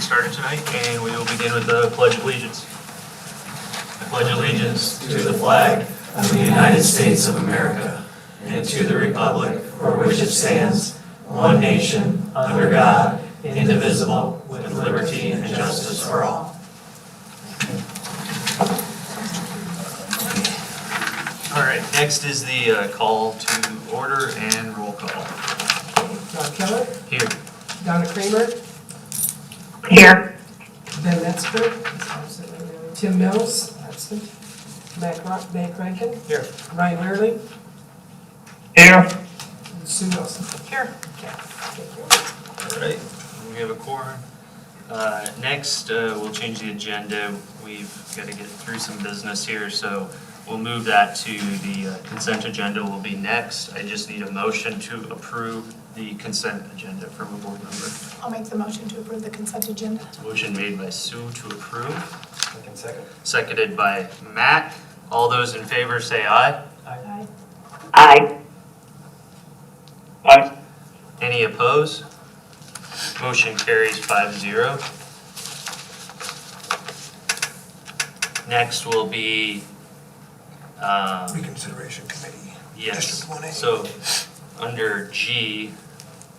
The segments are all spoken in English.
started tonight, and we will begin with the Pledge of Allegiance. I pledge allegiance to the flag of the United States of America and to the republic for which it stands, one nation, under God, indivisible, with liberty and justice for all. All right, next is the call to order and roll call. John Keller, Here. Donna Kramer, Here. Ben Metzger, Tim Mills, absent, Mac Rankin, Here. Ryan Wehrle, Here. and Sue Wilson. Here. All right, we have a quorum. Next, we'll change the agenda. We've got to get through some business here, so we'll move that to the consent agenda will be next. I just need a motion to approve the consent agenda from a board member. I'll make the motion to approve the consent agenda. Motion made by Sue to approve, Second. seconded by Matt. All those in favor say aye. Aye. Aye. Aye. Any opposed? Motion carries 5-0. Next will be, Reconsideration Committee. yes, District 1A. so under G,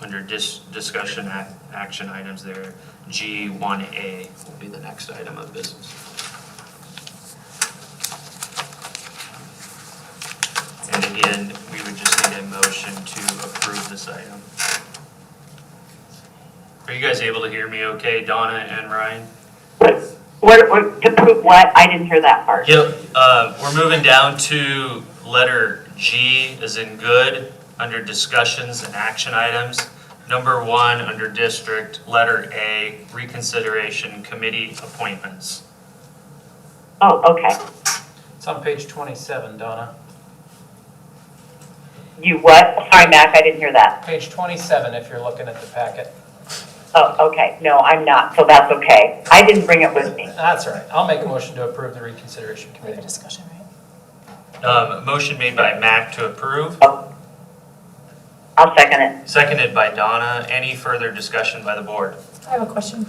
under discussion action items there, G1A will be the next item of business. And again, we would just need a motion to approve this item. Are you guys able to hear me okay, Donna and Ryan? What, to prove what? I didn't hear that part. Yep, we're moving down to letter G as in good, under discussions and action items. Number 1, under district, letter A, reconsideration committee appointments. Oh, okay. It's on page 27, Donna. You what? Sorry, Mac, I didn't hear that. Page 27 if you're looking at the packet. Oh, okay. No, I'm not, so that's okay. I didn't bring it with me. That's all right. I'll make a motion to approve the reconsideration We have a committee. discussion, right? Motion made by Mac to approve, Oh. I'll second it. seconded by Donna. Any further discussion by the board? I have a question.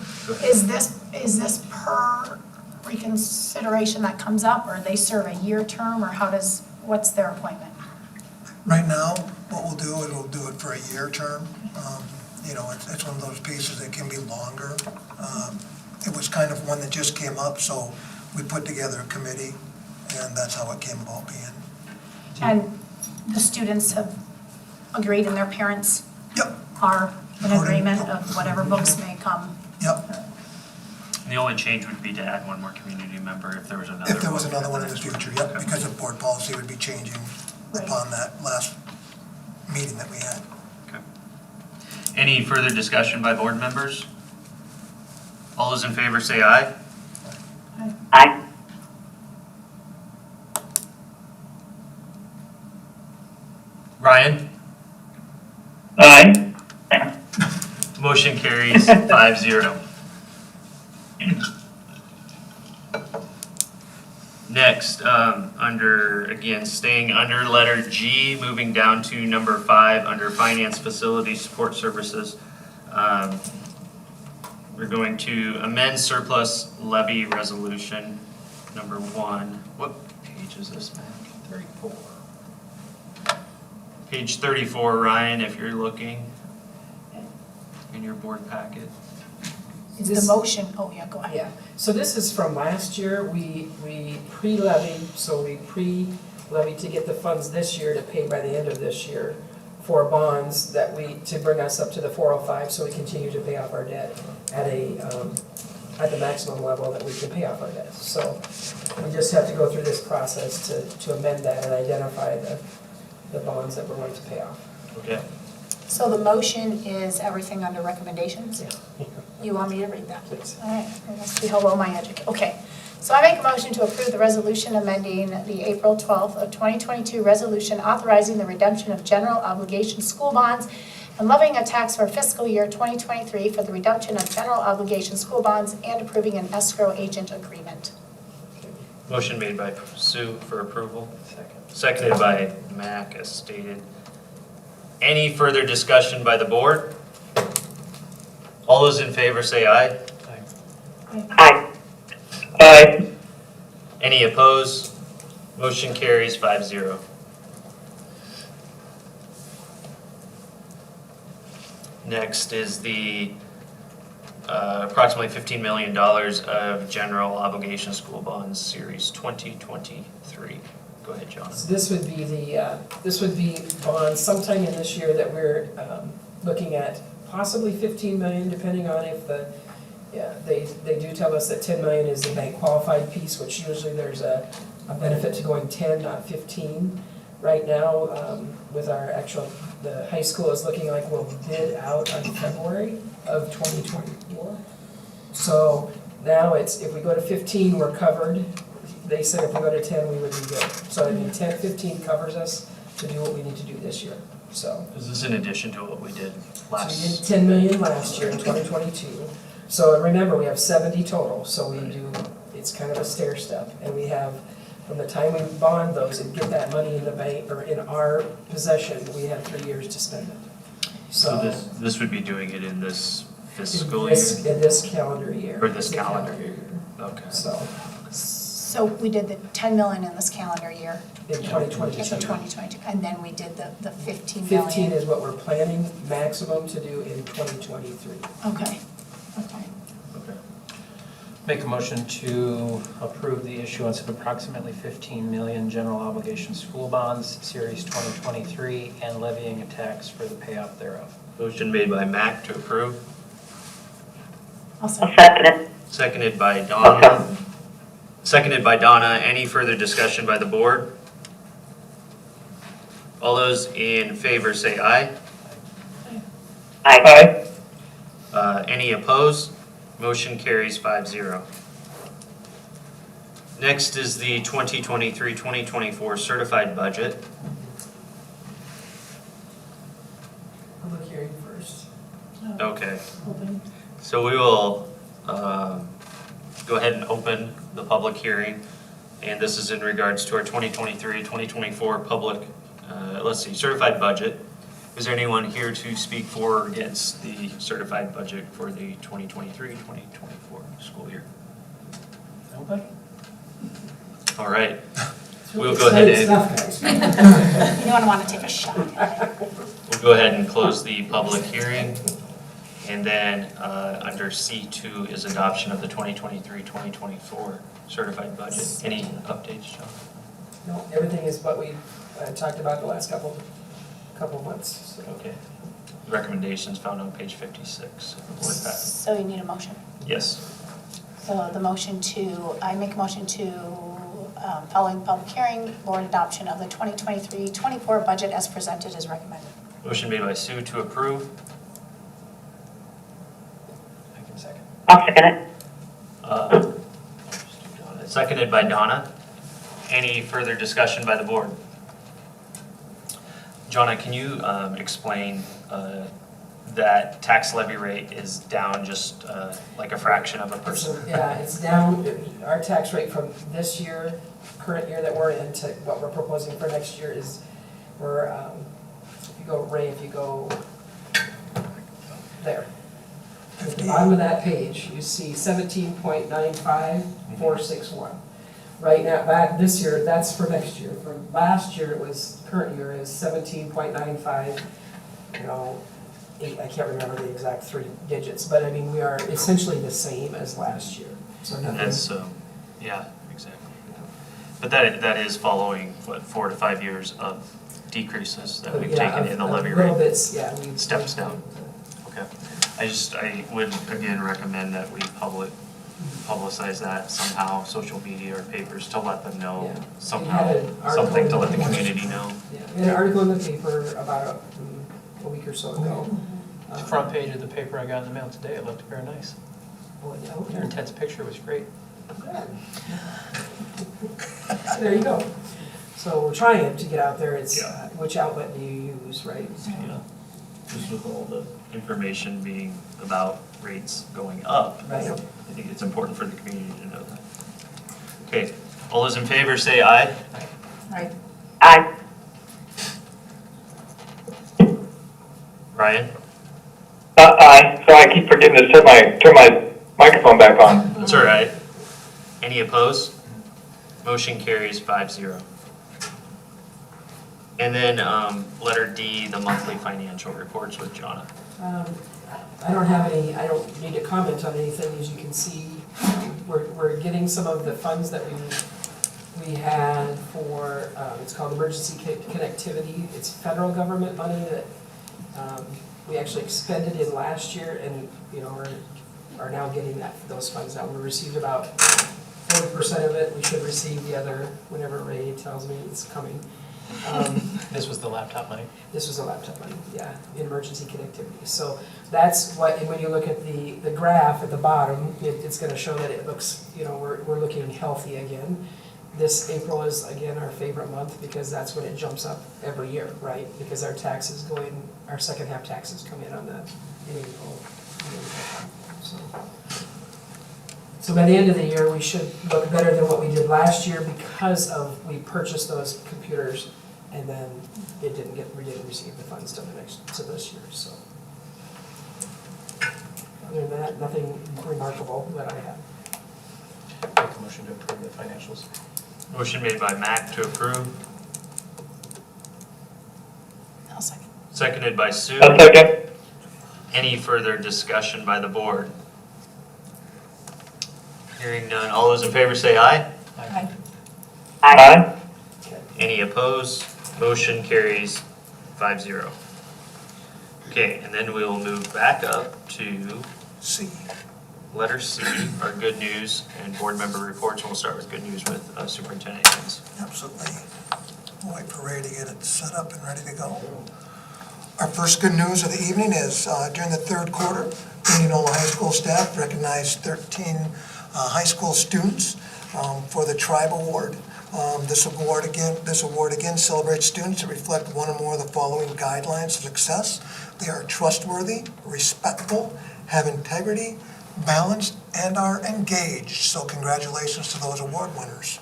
Is this per reconsideration that comes up, or they serve a year term, or what's their appointment? Right now, what we'll do, it'll do it for a year term. You know, it's one of those pieces that can be longer. It was kind of one that just came up, so we put together a committee, and that's how it came about being. And the students have agreed, and their parents Yep, are in According- agreement of whatever books may come. yep. The only change would be to add one more community member if there was another. If there was vote another at one in the next future, one. yep, because of board policy would be changing Right. upon that last meeting that we had. Okay. Any further discussion by board members? All those in favor say aye. Aye. Ryan? Aye. Motion carries 5-0. Next, staying under letter G, moving down to number 5, under finance facility support services. We're going to amend surplus levy resolution number 1. What page is this, Mac? 34. Page 34, Ryan, if you're looking in your board packet. Is the motion, oh yeah, go ahead. Yeah, so this is from last year. We pre-levied, so we pre-levied to get the funds this year to pay by the end of this year for bonds to bring us up to the 405, so we continue to pay off our debt at the maximum level that we can pay off our debt. So we just have to go through this process to amend that and identify the bonds that we're going to pay off. Okay. So the motion is everything under recommendations? Yeah. You want me to read that? Please. All right, I must be how well my education. Okay, so I make a motion to approve the resolution amending the April 12th of 2022 resolution authorizing the redemption of general obligation school bonds and levying a tax for fiscal year 2023 for the redemption of general obligation school bonds and approving an escrow agent agreement. Motion made by Sue for approval, Second. seconded by Mac as stated. Any further discussion by the board? All those in favor say aye. Aye. Aye. Any opposed? Motion carries 5-0. Next is the approximately $15 million of general obligation school bonds, Series 2023. Go ahead, John. So this would be this would be bonds sometime in this year that we're looking at possibly 15 million, depending on if they do tell us that 10 million is the bank qualified piece, which usually there's a benefit to going 10, not 15. Right now, with our the high school is looking like we'll bid out on February of 2024. So now if we go to 15, we're covered. They said if we go to 10, we would be good. So I mean, 10, 15 covers us to do what we need to do this year, so. Is this in addition to what we did last? So we did 10 million last year in 2022. So remember, we have 70 total, so it's kind of a stair step. And we have, from the time we bond those and get that money in the bank, or in our possession, we have 3 years to spend it. So this would be doing it in this fiscal in year? this calendar year. Or this calendar year. Okay. So we did the 10 million in this calendar year, In 2022. in 2022, and then we did the 15 million. 15 is what we're planning maximum to do in 2023. Okay, okay. Okay. Make a motion to approve the issuance of approximately 15 million general obligation school bonds, Series 2023, and levying a tax for the payoff thereof. Motion made by Mac to approve, I'll I'll second. second it. seconded by Donna. Seconded by Donna. Any further discussion by the board? All those in favor say aye. Aye. Any opposed? Motion carries 5-0. Next is the 2023-2024 certified budget. Public hearing first. Okay, so we will go ahead and open the public hearing. And this is in regards to our 2023-2024 public, certified budget. Is there anyone here to speak for or against the certified budget for the 2023-2024 school year? Nobody? All right, we'll go ahead and, Anyone want to take a shot? we'll go ahead and close the public hearing. And then under C2 is adoption of the 2023-2024 certified budget. Any updates, John? No, everything is what we talked about the last couple months. So. Okay. Recommendations found on page 56. With that, So you need a motion. yes. So I make a motion to, following public hearing, board adoption of the 2023-24 budget as presented is recommended. Motion made by Sue to approve. I can second. I'll second it. Seconded by Donna. Any further discussion by the board? Jonna, can you explain that tax levy rate is down just like a fraction of a percent? Yeah, it's down, our tax rate from this year, current year that we're in, to what we're proposing for next year is, if you go there. At the bottom of that page, you see 17.95461. Right now, this year, that's for next year. For last year, current year is 17.95, I can't remember the exact 3 digits, but I mean, we are essentially the same as last year. So nothing. That's, yeah, exactly. But that is following, 4 to 5 years of decreases that we've taken in the levy rate. Little bits, yeah. Steps down. Okay. I would again recommend that we publicize that somehow, social media or papers, to let them know Yeah. somehow, We had an article something to in let the the- community know. Yeah, we had an article in the paper about a week or so ago. The front page of the paper I got in the mail today, it looked very nice. Well, yeah, Your okay. intense picture was great. So there you go. So we're trying to get out there, it's, Yeah. which outlet do you use, right? Yeah. Just with all the information being about rates going up, I Right. think it's important for the community to know that. Okay, all those in favor say aye. Right. Aye. Ryan? Aye. Sorry, I keep forgetting to turn my microphone back on. That's all right. Any opposed? Motion carries 5-0. And then letter D, the monthly financial reports with Jonna. I don't have any, I don't need to comment on anything, as you can see. We're getting some of the funds that we had for, it's called emergency connectivity. It's federal government money that we actually expended in last year, and, you know, are now getting those funds now. We received about 40% of it. We should receive the other whenever Ray tells me it's coming. This was the laptop money? This was a laptop money, yeah, emergency connectivity. So that's what, and when you look at the graph at the bottom, it's gonna show that it looks, you know, we're looking healthy again. This April is, again, our favorite month, because that's when it jumps up every year, right? Because our taxes go in, our second half taxes come in on that in April. So by the end of the year, we should look better than what we did last year, because of, we purchased those computers, and then we didn't receive the funds till this year, so. Other than that, nothing remarkable that I have. Make a motion to approve the financials. Motion made by Mac to approve, I'll second. seconded by Sue. A second. Any further discussion by the board? Hearing none. All those in favor say aye. Aye. Aye. Any opposed? Motion carries 5-0. Okay, and then we'll move back up to See, letter C, our good news and board member reports. We'll start with good news with Superintendent Higgins. absolutely. We'll wait for Ray to get it set up and ready to go. Our first good news of the evening is during the third quarter, Indianola High School staff recognized 13 high school students for the Tribe Award. This award again celebrates students that reflect one or more of the following guidelines of success. They are trustworthy, respectful, have integrity, balanced, and are engaged. So congratulations to those award winners.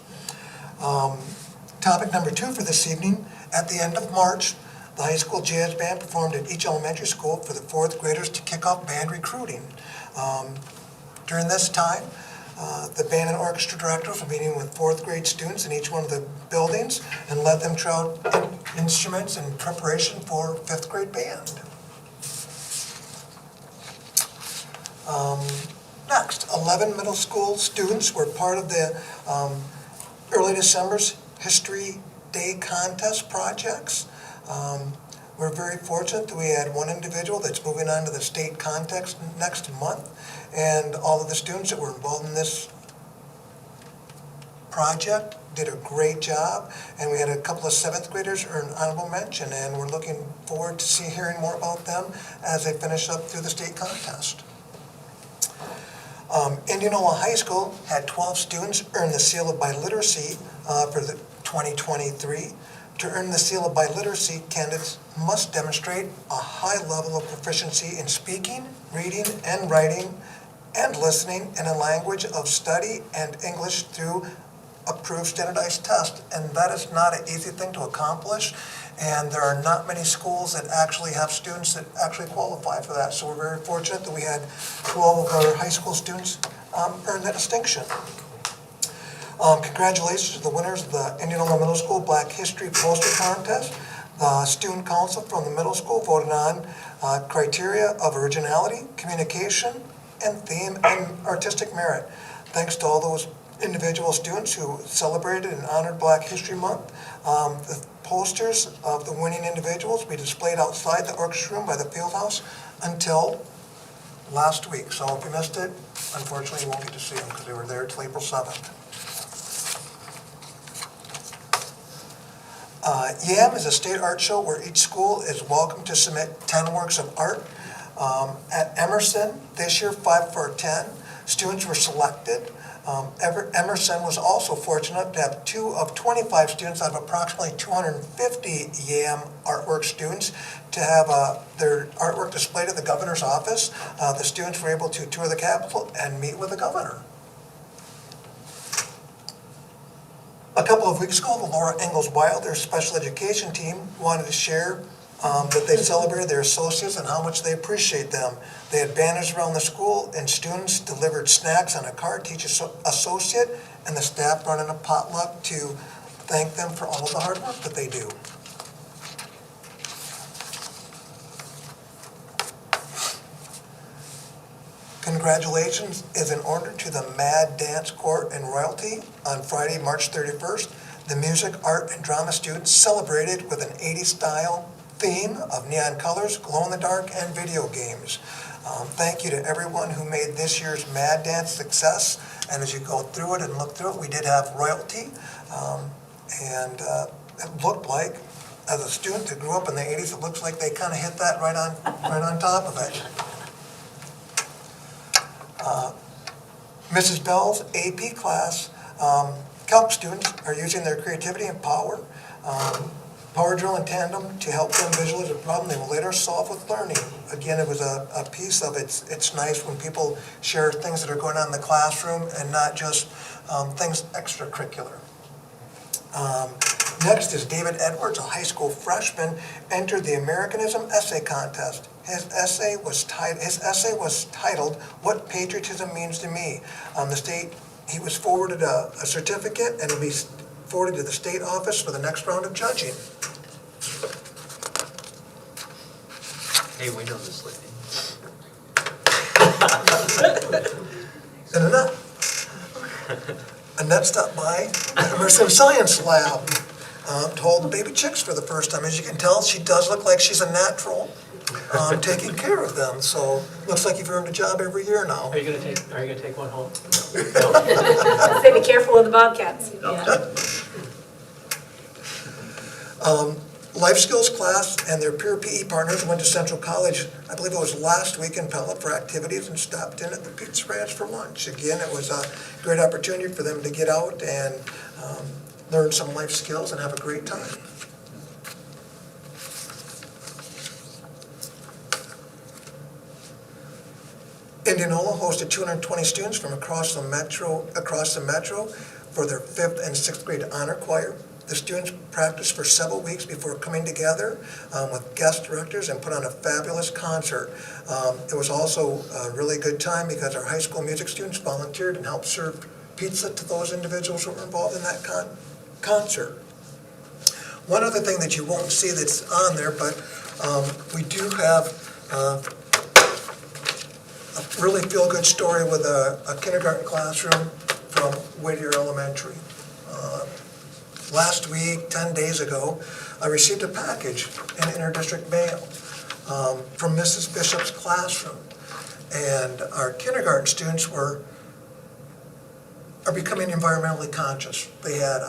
Topic number 2 for this evening, at the end of March, the high school jazz band performed at each elementary school for the 4th graders to kick off band recruiting. During this time, the band and orchestra directors were meeting with 4th grade students in each one of the buildings and let them try out instruments in preparation for 5th grade band. Next, 11 middle school students were part of the early December's History Day contest projects. We're very fortunate that we had one individual that's moving on to the state contest next month, and all of the students that were involved in this project did a great job, and we had a couple of 7th graders earn honorable mention, and we're looking forward to hearing more about them as they finish up through the state contest. Indianola High School had 12 students earn the Seal of Biliteracy for the 2023. To earn the Seal of Biliteracy, candidates must demonstrate a high level of proficiency in speaking, reading, and writing, and listening in a language of study and English through approved standardized tests. And that is not an easy thing to accomplish. And there are not many schools that actually have students that actually qualify for that. So we're very fortunate that we had 12 of our high school students earn that distinction. Congratulations to the winners of the Indianola Middle School Black History Poster Contest. The Student Council from the middle school voted on criteria of originality, communication, and theme, and artistic merit. Thanks to all those individual students who celebrated and honored Black History Month. The posters of the winning individuals will be displayed outside the orchestra room by the field house until last week. So if you missed it, unfortunately you won't get to see them because they were there till April 7th. YAM is a state art show where each school is welcome to submit 10 works of art. At Emerson, this year, 5 for 10, students were selected. Emerson was also fortunate to have 2 of 25 students out of approximately 250 YAM artwork students to have their artwork displayed at the governor's office. The students were able to tour the Capitol and meet with the governor. A couple of weeks ago, the Laura Ingalls Wilder special education team wanted to share that they celebrated their associates and how much they appreciate them. They had banners around the school, and students delivered snacks on a card to each associate, and the staff brought in a potluck to thank them for all of the hard work that they do. Congratulations is in order to the Mad Dance Court and Royalty on Friday, March 31st. The music, art, and drama students celebrated with an 80s style theme of neon colors, glow-in-the-dark, and video games. Thank you to everyone who made this year's Mad Dance success. And as you go through it and look through it, we did have royalty. And it looked like, as a student who grew up in the 80s, it looks like they kind of hit that right on top of it. Mrs. Bell's AP class, CALC students are using their creativity and power drill in tandem to help them visualize a problem they will later solve with learning. Again, it was a piece of it's nice when people share things that are going on in the classroom and not just things extracurricular. Next is David Edwards, a high school freshman, entered the Americanism Essay Contest. His essay was titled, "What Patriotism Means to Me." He was forwarded a certificate, and will be forwarded to the state office for the next round of judging. Hey, we know this lady. And Annette stopped by the immersive science lab to hold baby chicks for the first time. As you can tell, she does look like she's a natural, taking care of them. So looks like you've earned a job every year now. Are you gonna take one home? Say be careful of the bobcats. Life skills class and their peer PE partners went to Central College, I believe it was last week in Pella, for activities and stopped in at the Pizza Ranch for lunch. Again, it was a great opportunity for them to get out and learn some life skills and have a great time. Indianola hosted 220 students from across the metro for their 5th and 6th grade honor choir. The students practiced for several weeks before coming together with guest directors and put on a fabulous concert. It was also a really good time because our high school music students volunteered and helped serve pizza to those individuals who were involved in that concert. One other thing that you won't see that's on there, but we do have a really feel-good story with a kindergarten classroom from Whittier Elementary. Last week, 10 days ago, I received a package in interdistrict mail from Mrs. Bishop's classroom. And our kindergarten students are becoming environmentally conscious. They had,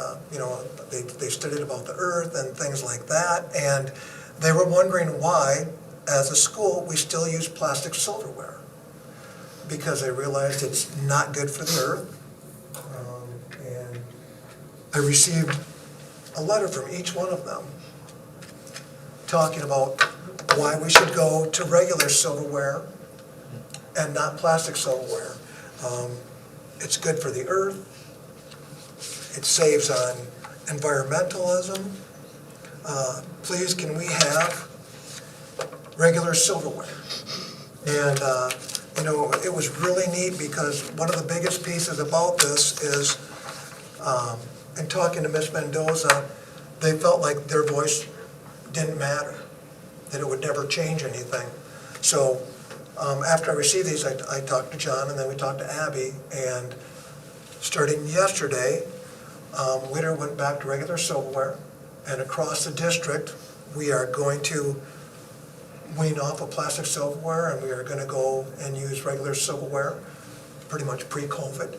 they studied about the earth and things like that. And they were wondering why, as a school, we still use plastic silverware. Because they realized it's not good for the earth. And I received a letter from each one of them talking about why we should go to regular silverware and not plastic silverware. It's good for the earth. It saves on environmentalism. Please, can we have regular silverware? And it was really neat because one of the biggest pieces about this is, in talking to Ms. Mendoza, they felt like their voice didn't matter, that it would never change anything. So after I received these, I talked to John, and then we talked to Abby, and starting yesterday, Whittier went back to regular silverware, and across the district, we are going to wean off of plastic silverware, and we are going to go and use regular silverware pretty much pre-COVID,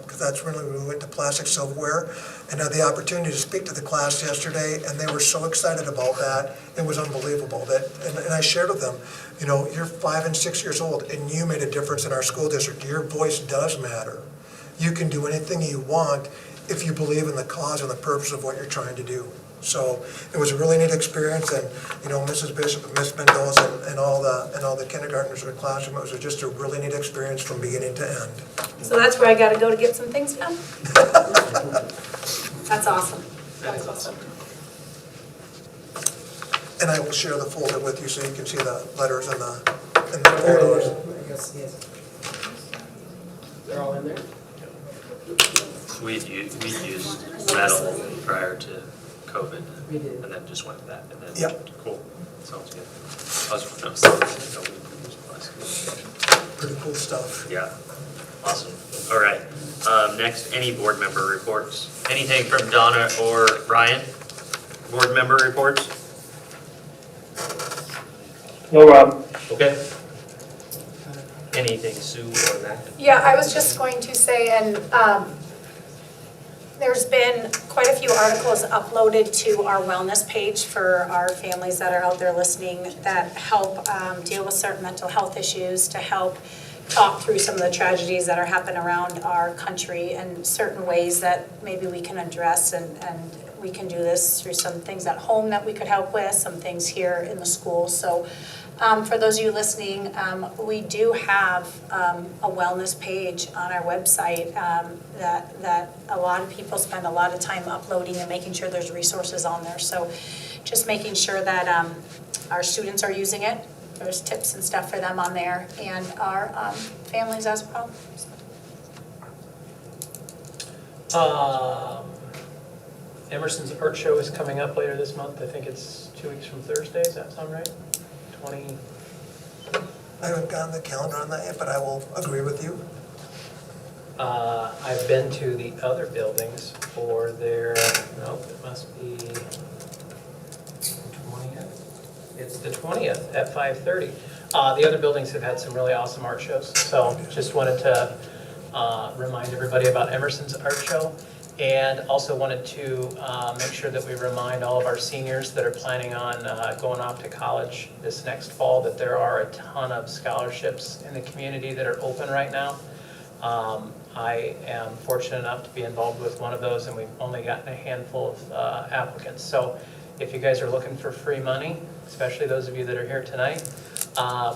because that's really when we went to plastic silverware. And I had the opportunity to speak to the class yesterday, and they were so excited about that. It was unbelievable. And I shared with them, you're 5 and 6 years old, and you made a difference in our school district. Your voice does matter. You can do anything you want if you believe in the cause and the purpose of what you're trying to do. So it was a really neat experience, and Mrs. Bishop and Miss Mendoza and all the kindergartners in the classroom, it was just a really neat experience from beginning to end. So that's where I gotta go to get some things done? That's awesome. That's awesome. And I will share the folder with you so you can see the letters and the photos. I guess, yes. They're all in there? We'd used metal prior to COVID. We did. And then just went with that, and then. Yep. Cool, sounds good. I was, Pretty cool stuff. yeah, awesome. All right, next, any board member reports? Anything from Donna or Ryan? Board member reports? No, Rob. Okay. Anything, Sue or Matt? Yeah, I was just going to say, and there's been quite a few articles uploaded to our wellness page for our families that are out there listening that help deal with certain mental health issues, to help talk through some of the tragedies that are happening around our country and certain ways that maybe we can address, and we can do this through some things at home that we could help with, some things here in the school. So for those of you listening, we do have a wellness page on our website that a lot of people spend a lot of time uploading and making sure there's resources on there. So just making sure that our students are using it. There's tips and stuff for them on there, and our families as well. Emerson's Art Show is coming up later this month. I think it's 2 weeks from Thursday. Does that sound right? 20. I haven't gotten the calendar on that yet, but I will agree with you. I've been to the other buildings for their, nope, it must be 20th. It's the 20th at 5:30. The other buildings have had some really awesome art shows, so just wanted to remind everybody about Emerson's Art Show. And also wanted to make sure that we remind all of our seniors that are planning on going off to college this next fall that there are a ton of scholarships in the community that are open right now. I am fortunate enough to be involved with one of those, and we've only gotten a handful of applicants. So if you guys are looking for free money, especially those of you that are here tonight,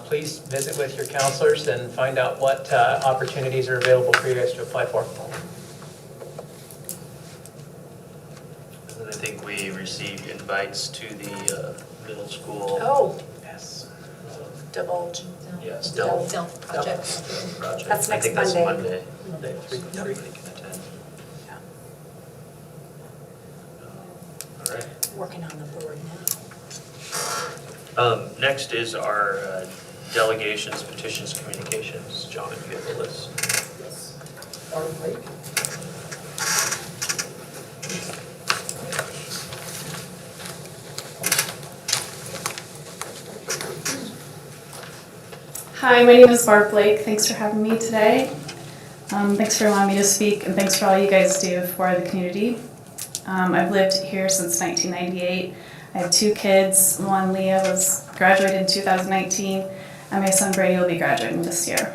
please visit with your counselors and find out what opportunities are available for you guys to apply for. I think we received invites to the middle school. Oh, Yes. divulge. Yes, Delph Delph project. project. That's I next think that's Monday. Monday. Three. They can attend. All right. Working on the board now. Next is our delegations, petitions, communications. John, if you have the list. Barb Blake? Hi, my name is Barb Blake. Thanks for having me today. Thanks for allowing me to speak, and thanks for all you guys do for the community. I've lived here since 1998. I have 2 kids. One, Leah, was graduated in 2019, and my son Brady will be graduating this year.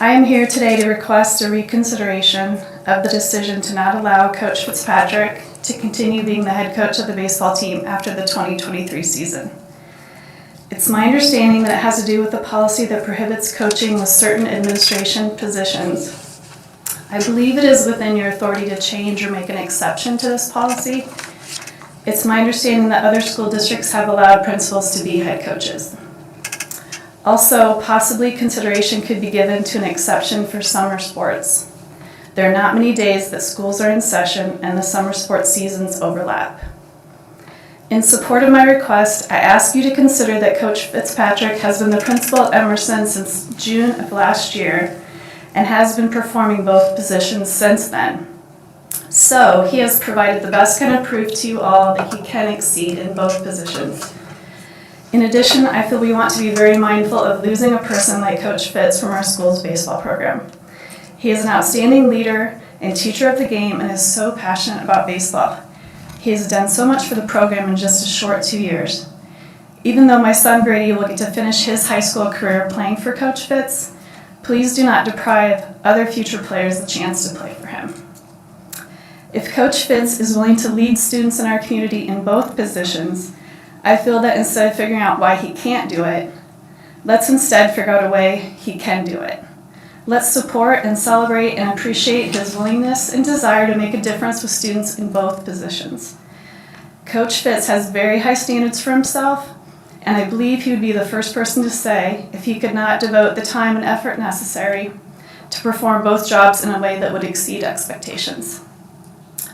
I am here today to request a reconsideration of the decision to not allow Coach Fitzpatrick to continue being the head coach of the baseball team after the 2023 season. It's my understanding that it has to do with the policy that prohibits coaching with certain administration positions. I believe it is within your authority to change or make an exception to this policy. It's my understanding that other school districts have allowed principals to be head coaches. Also, possibly consideration could be given to an exception for summer sports. There are not many days that schools are in session and the summer sports seasons overlap. In support of my request, I ask you to consider that Coach Fitzpatrick has been the principal at Emerson since June of last year and has been performing both positions since then. So he has provided the best kind of proof to you all that he can exceed in both positions. In addition, I feel we want to be very mindful of losing a person like Coach Fitz from our school's baseball program. He is an outstanding leader and teacher of the game and is so passionate about baseball. He has done so much for the program in just a short 2 years. Even though my son Brady will get to finish his high school career playing for Coach Fitz, please do not deprive other future players the chance to play for him. If Coach Fitz is willing to lead students in our community in both positions, I feel that instead of figuring out why he can't do it, let's instead figure out a way he can do it. Let's support and celebrate and appreciate his willingness and desire to make a difference with students in both positions. Coach Fitz has very high standards for himself, and I believe he would be the first person to say if he could not devote the time and effort necessary to perform both jobs in a way that would exceed expectations.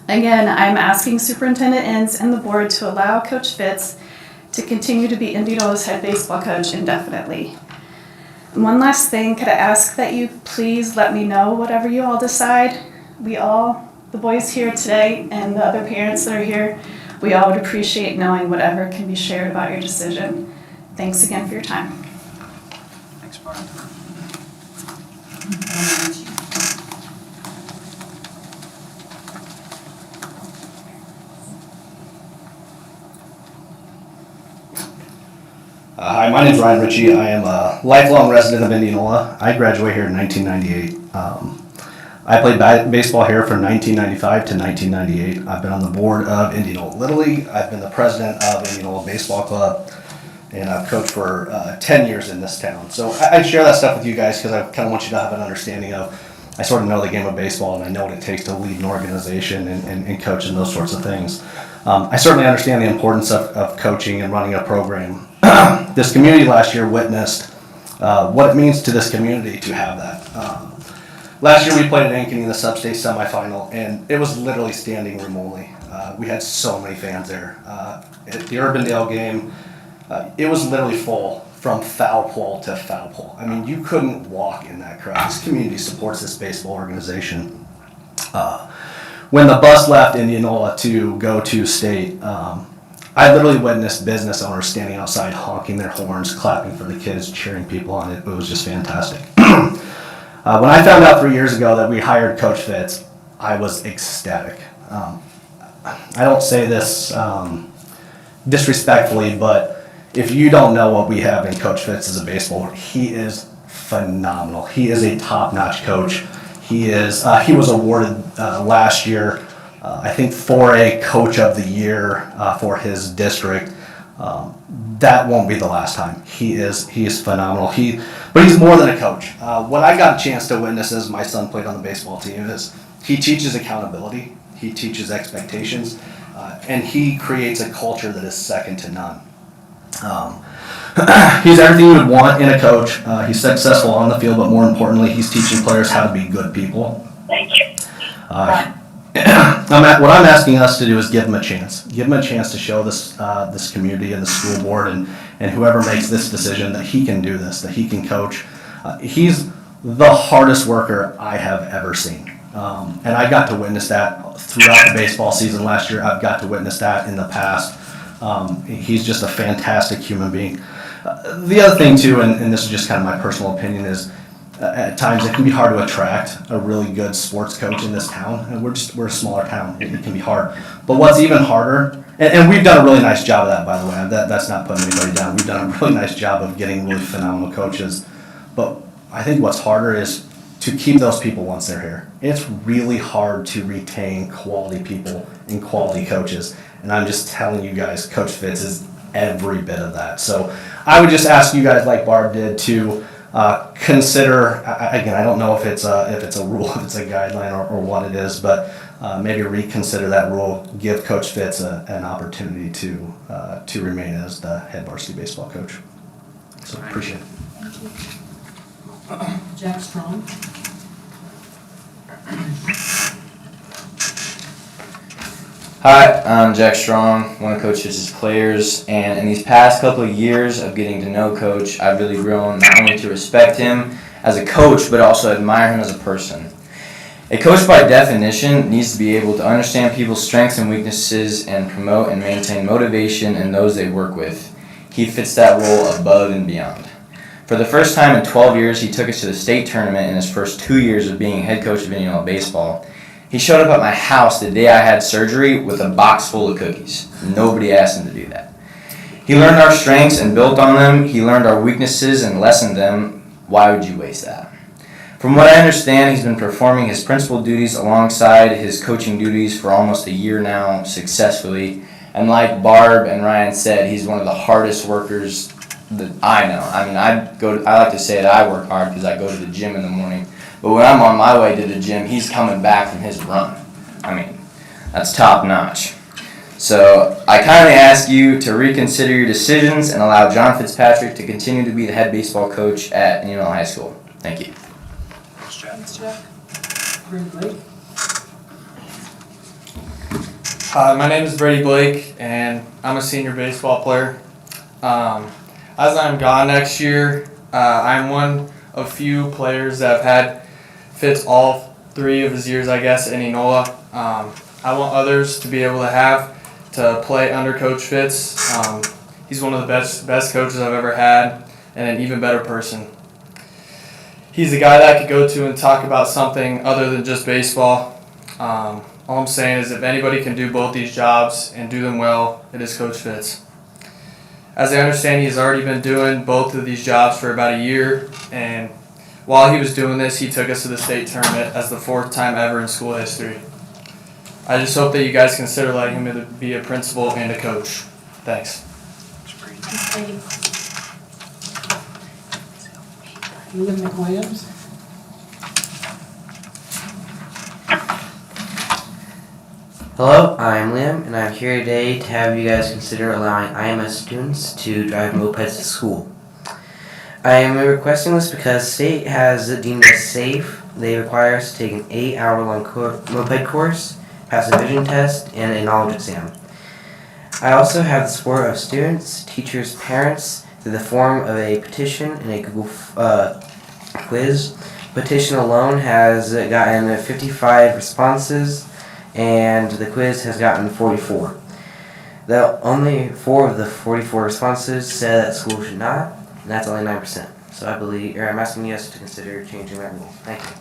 Again, I'm asking Superintendent Inns and the board to allow Coach Fitz to continue to be Indianola's head baseball coach indefinitely. And one last thing, could I ask that you please let me know whatever you all decide? We all, the boys here today and the other parents that are here, we all would appreciate knowing whatever can be shared about your decision. Thanks again for your time. Thanks, Barb. Hi, my name is Ryan Ritchie. I am a lifelong resident of Indianola. I graduated here in 1998. I played baseball here from 1995 to 1998. I've been on the board of Indianola Little League. I've been the president of Indianola Baseball Club, and I've coached for 10 years in this town. So I share that stuff with you guys because I kind of want you to have an understanding of, I sort of know the game of baseball and I know what it takes to lead an organization and coach and those sorts of things. I certainly understand the importance of coaching and running a program. This community last year witnessed what it means to this community to have that. Last year we played at Ankeny in the sub-state semifinal, and it was literally standing room only. We had so many fans there. At the Urbandale game, it was literally full from foul pole to foul pole. I mean, you couldn't walk in that crowd. This community supports this baseball organization. When the bus left Indianola to go to state, I literally witnessed business owners standing outside honking their horns, clapping for the kids, cheering people on. It was just fantastic. When I found out 3 years ago that we hired Coach Fitz, I was ecstatic. I don't say this disrespectfully, but if you don't know what we have in Coach Fitz as a baseballer, he is phenomenal. He is a top-notch coach. He was awarded last year, I think, 4A Coach of the Year for his district. That won't be the last time. He is phenomenal. But he's more than a coach. What I got a chance to witness as my son played on the baseball team is he teaches accountability, he teaches expectations, and he creates a culture that is second to none. He's everything you would want in a coach. He's successful on the field, but more importantly, he's teaching players how to be good people. Thank you. What I'm asking us to do is give him a chance. Give him a chance to show this community and the school board and whoever makes this decision that he can do this, that he can coach. He's the hardest worker I have ever seen. And I got to witness that throughout the baseball season last year. I've got to witness that in the past. He's just a fantastic human being. The other thing too, and this is just kind of my personal opinion, is at times it can be hard to attract a really good sports coach in this town. And we're a smaller town. It can be hard. But what's even harder, and we've done a really nice job of that, by the way. That's not putting anybody down. We've done a really nice job of getting really phenomenal coaches. But I think what's harder is to keep those people once they're here. It's really hard to retain quality people and quality coaches. And I'm just telling you guys, Coach Fitz is every bit of that. So I would just ask you guys, like Barb did, to consider, again, I don't know if it's a rule, if it's a guideline or what it is, but maybe reconsider that rule, give Coach Fitz an opportunity to remain as the head varsity baseball coach. So appreciate it. Jack Strong. Hi, I'm Jack Strong, one of Coach Fitz's players, and in these past couple of years of getting to know Coach, I've really grown not only to respect him as a coach, but also admire him as a person. A coach, by definition, needs to be able to understand people's strengths and weaknesses and promote and maintain motivation in those they work with. He fits that role above and beyond. For the first time in 12 years, he took us to the state tournament in his first 2 years of being head coach of Indianola baseball. He showed up at my house the day I had surgery with a box full of cookies. Nobody asked him to do that. He learned our strengths and built on them. He learned our weaknesses and lessened them. Why would you waste that? From what I understand, he's been performing his principal duties alongside his coaching duties for almost a year now successfully. And like Barb and Ryan said, he's one of the hardest workers that I know. I mean, I like to say that I work hard because I go to the gym in the morning. But when I'm on my way to the gym, he's coming back from his run. I mean, that's top notch. So I kindly ask you to reconsider your decisions and allow John Fitzpatrick to continue to be the head baseball coach at Indianola High School. Thank you. Thanks, Jeff. Brady Blake? Hi, my name is Brady Blake, and I'm a senior baseball player. As I'm gone next year, I'm one of few players that have had Fitz all 3 of his years, I guess, in Enola. I want others to be able to play under Coach Fitz. He's one of the best coaches I've ever had, and an even better person. He's the guy that I could go to and talk about something other than just baseball. All I'm saying is if anybody can do both these jobs and do them well, it is Coach Fitz. As I understand, he's already been doing both of these jobs for about a year, and while he was doing this, he took us to the state tournament as the 4th time ever in school history. I just hope that you guys consider letting him be a principal and a coach. Thanks. Liam McWilliams? Hello, I'm Liam, and I'm here today to have you guys consider allowing IMS students to drive mopeds to school. I am requesting this because state has deemed us safe. They require us to take an 8-hour-long moped course, pass a vision test, and a knowledge exam. I also have the support of students, teachers, parents through the form of a petition and a Google quiz. Petition alone has gotten 55 responses, and the quiz has gotten 44. Only 4 of the 44 responses said that school should not, and that's only 9%. So I'm asking you guys to consider changing that rule. Thank you.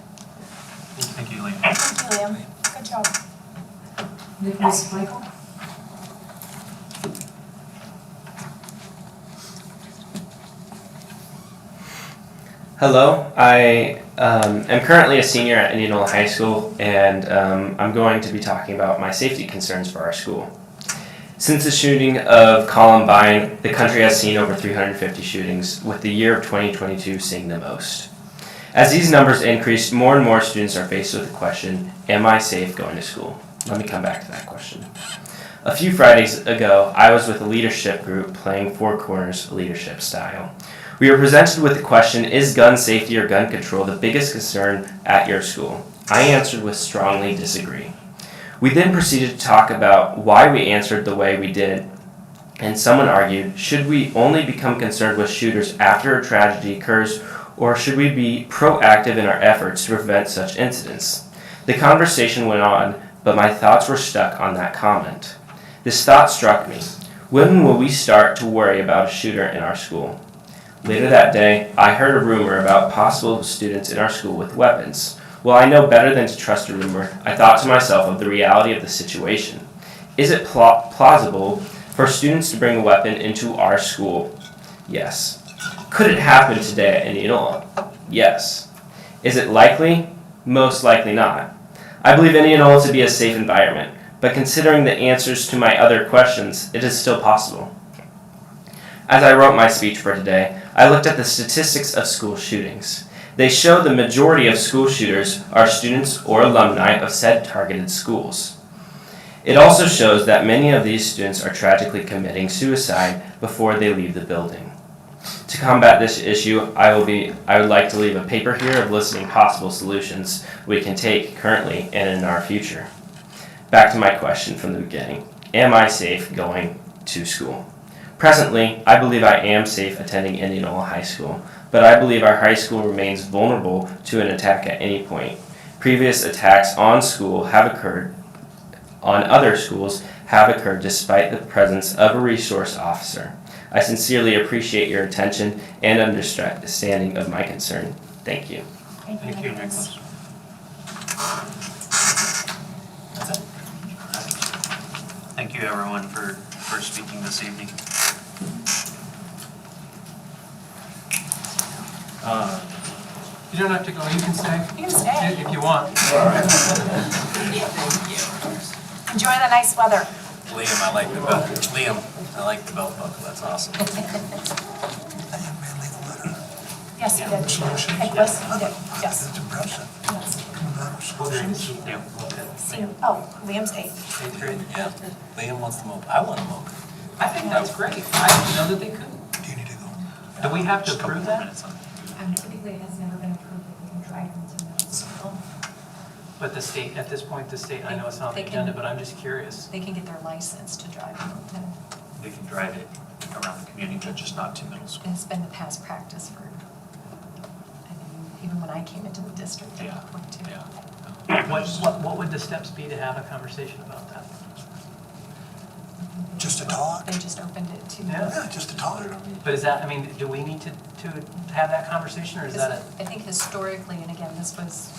Thank you, Liam. Thank you, Liam. Good job. Nicholas Michael? Hello, I am currently a senior at Indianola High School, and I'm going to be talking about my safety concerns for our school. Since the shooting of Columbine, the country has seen over 350 shootings, with the year of 2022 seeing the most. As these numbers increase, more and more students are faced with the question, am I safe going to school? Let me come back to that question. A few Fridays ago, I was with a leadership group playing Four Corners leadership style. We were presented with the question, is gun safety or gun control the biggest concern at your school? I answered with strongly disagree. We then proceeded to talk about why we answered the way we did, and someone argued, should we only become concerned with shooters after a tragedy occurs, or should we be proactive in our efforts to prevent such incidents? The conversation went on, but my thoughts were stuck on that comment. This thought struck me. When will we start to worry about a shooter in our school? Later that day, I heard a rumor about possible students in our school with weapons. While I know better than to trust a rumor, I thought to myself of the reality of the situation. Is it plausible for students to bring a weapon into our school? Yes. Could it happen today at Indianola? Yes. Is it likely? Most likely not. I believe Indianola to be a safe environment, but considering the answers to my other questions, it is still possible. As I wrote my speech for today, I looked at the statistics of school shootings. They show the majority of school shooters are students or alumni of said targeted schools. It also shows that many of these students are tragically committing suicide before they leave the building. To combat this issue, I would like to leave a paper here of listing possible solutions we can take currently and in our future. Back to my question from the beginning. Am I safe going to school? Presently, I believe I am safe attending Indianola High School, but I believe our high school remains vulnerable to an attack at any point. Previous attacks on other schools have occurred despite the presence of a resource officer. I sincerely appreciate your attention and understanding of my concern. Thank you. Thank you, Nicholas. That's it? Thank you, everyone, for speaking this evening. You don't have to go, you can stay. You can stay. If you want. Enjoy the nice weather. Liam, I like the belt. Liam, I like the belt buckle. That's awesome. Yes, you did. Nicholas, you did. Yes. That's impressive. Yes. Oh, Liam's 8. 8th grade? Yeah. Liam wants the moped. I want a moped. I think that's great. I didn't know that they couldn't. Do you need to go? Do we have to approve that? Typically, it has never been approved that we can drive them to middle school. But the state, at this point, the state, I know it's not on the They can- agenda, but I'm just curious. They can get their license to drive a moped. They can drive it around the community, but just not to middle school. It's been the past practice for, I mean, even when I came into the district at that point too. What would the steps be to have a conversation about that? Just a talk? They just opened it to. Yeah. Just a talk. But is that, I mean, do we need to have that conversation, or is that a? I think historically, and again, this was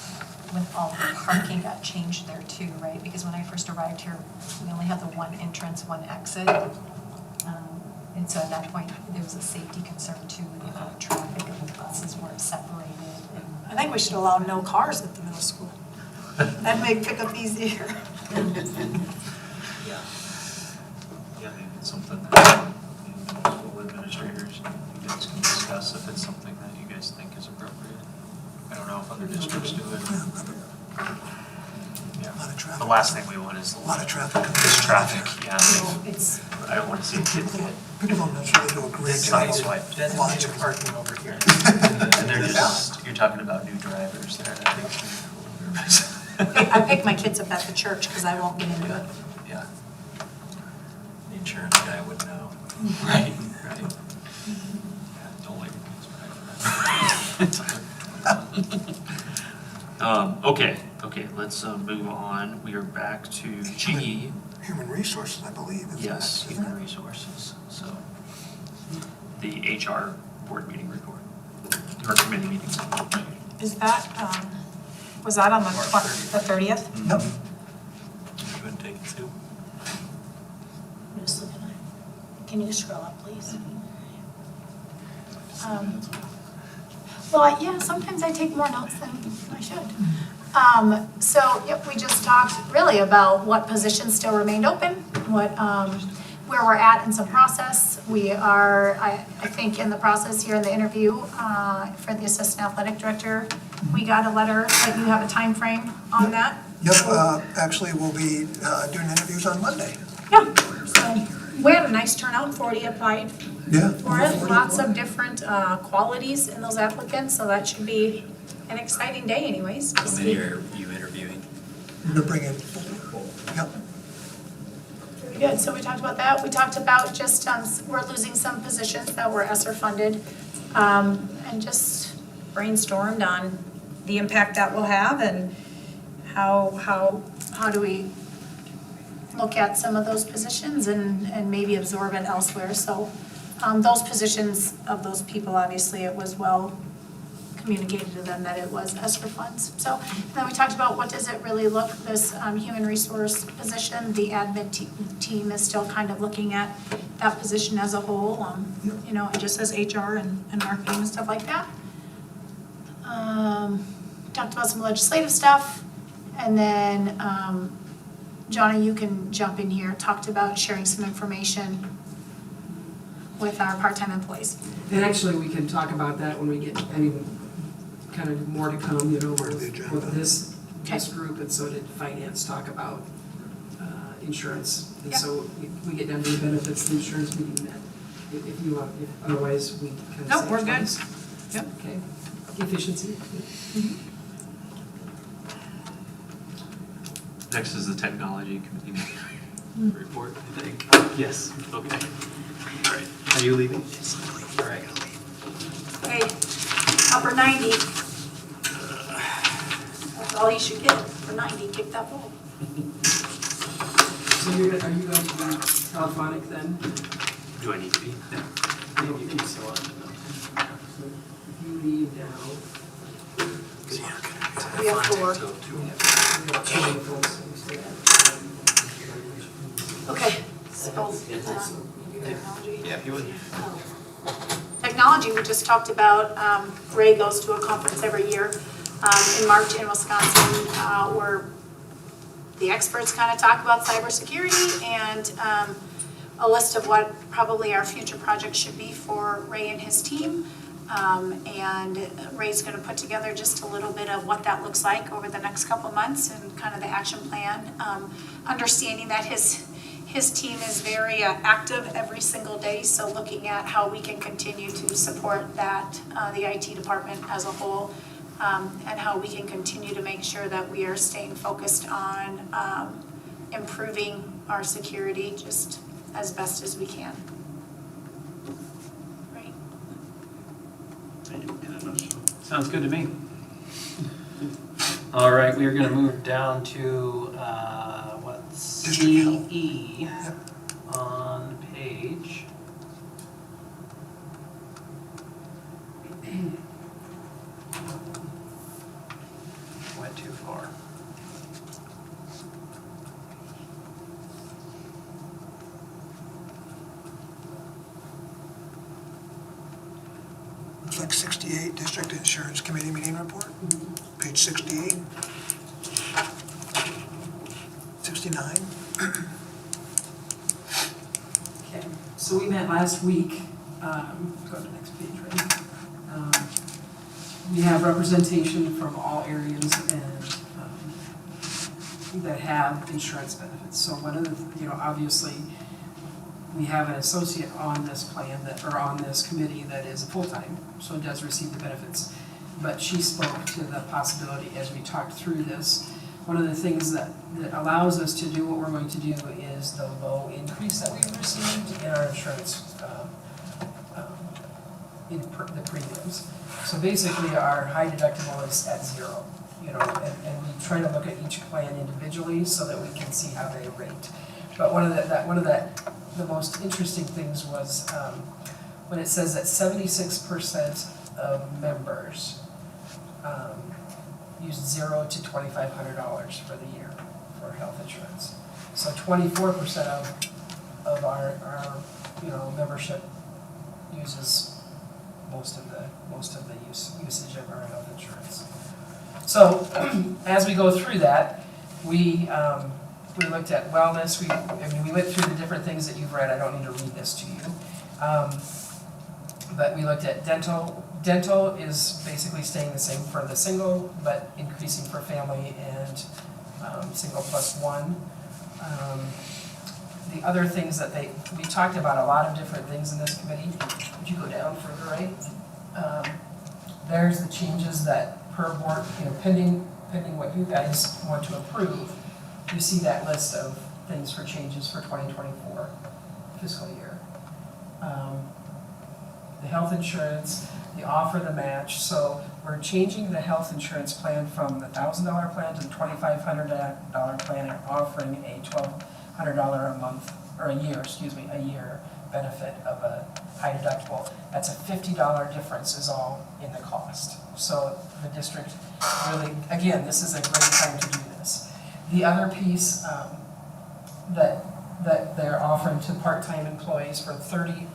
when all the parking got changed there too, right? Because when I first arrived here, we only had the one entrance, one exit. And so at that point, there was a safety concern too, with the amount of traffic and the buses weren't separated. I think we should allow no cars at the middle school. That'd make pickup easier. Yeah. Yeah, maybe it's something that school administrators, you guys can discuss if it's something that you guys think is appropriate. I don't know if other districts do it. Yeah. The last thing we want is A lot of traffic. is traffic, yeah. It's, I don't want to see kids get People don't necessarily do a great job. sideswiped. Designated parking over here. And they're just, you're talking about new drivers there, I think. I pick my kids up at the church because I won't get into it. Yeah. The insurance guy would know. Right, right. Yeah, don't let your kids drive. Okay, let's move on. We are back to G. Human resources, I believe. Is Yes, that- human resources, so. The HR board meeting report, or committee meetings. Is that, was that on the 30th? Nope. You would take it too? I'm just looking at, can you scroll up, please? Well, yeah, sometimes I take more notes than I should. So, yep, we just talked really about what positions still remained open, what, where we're at in some process. We are, I think in the process here in the interview, for the assistant athletic director, we got a letter that you have a time frame on that. Yep, actually, we'll be doing interviews on Monday. Yeah, so we had a nice turnout, 40 applied Yeah. for it, lots of different qualities in those applicants, so that should be an exciting day anyways. to How see. many are you interviewing? We're gonna bring in, yep. Very good, so we talked about that, we talked about just, we're losing some positions that were ESSER funded, and just brainstormed on the impact that will have and how do we look at some of those positions and maybe absorb it elsewhere, so those positions of those people, obviously, it was well communicated to them that it was ESSER funds. So then we talked about what does it really look, this human resource position, the admin team is still kind of looking at that position as a whole, you know, it just says HR and marketing and stuff like that. Talked about some legislative stuff, and then Johnny, you can jump in here, talked about sharing some information with our part-time employees. And actually, we can talk about that when we get, I mean, kind of more to come, you know, with this group, and so did finance talk about insurance. And so we get down to the benefits, the insurance meeting that, if you want, otherwise we kind of. Nope, we're good. Yep. Okay, efficiency. Next is the technology committee report, I think. Yes, okay. All right, are you leaving? All right. Hey, upper 90. That's all you should get for 90, kick that ball. So are you going to be telephonic then? Do I need to be? No. Maybe you can still on. So if you leave now. We have 4. Okay, so, technology. Yeah, if you would. Technology, we just talked about, Ray goes to a conference every year in March in Wisconsin, where the experts kind of talk about cybersecurity and a list of what probably our future projects should be for Ray and his team. And Ray's gonna put together just a little bit of what that looks like over the next couple months and kind of the action plan. Understanding that his team is very active every single day, so looking at how we can continue to support that, the IT department as a whole, and how we can continue to make sure that we are staying focused on improving our security just as best as we can. Right. Sounds good to me. All right, we are going to move down to CE on page. Went too far. Looks like 68, District Insurance Committee meeting report, page 68. 69. Okay, so we met last week, go to the next page, right? We have representation from all areas and that have insurance benefits. So one of the, obviously, we have an associate on this plan or on this committee that is full-time, so does receive the benefits. But she spoke to the possibility as we talked through this. One of the things that allows us to do what we're going to do is the low increase that we've received in our insurance, in the premiums. So basically, our high deductible is at 0, and we try to look at each plan individually so that we can see how they rate. But one of the most interesting things was when it says that 76% of members use $0 to $2,500 for the year for health insurance. So 24% of our membership uses most of the usage of our health insurance. So as we go through that, we looked at wellness. We went through the different things that you've read. I don't need to read this to you. But we looked at dental. Dental is basically staying the same for the single, but increasing for family and single +1. The other things that we talked about a lot of different things in this committee. Would you go down further, right? There's the changes that per board, pending what you guys want to approve, you see that list of things for changes for 2024 fiscal year. The health insurance, the offer, the match. So we're changing the health insurance plan from the $1,000 plan to the $2,500 plan and offering a $1,200 a month, or a year benefit of a high deductible. That's a $50 difference is all in the cost. So the district really, again, this is a great time to do this. The other piece that they're offering to part-time employees for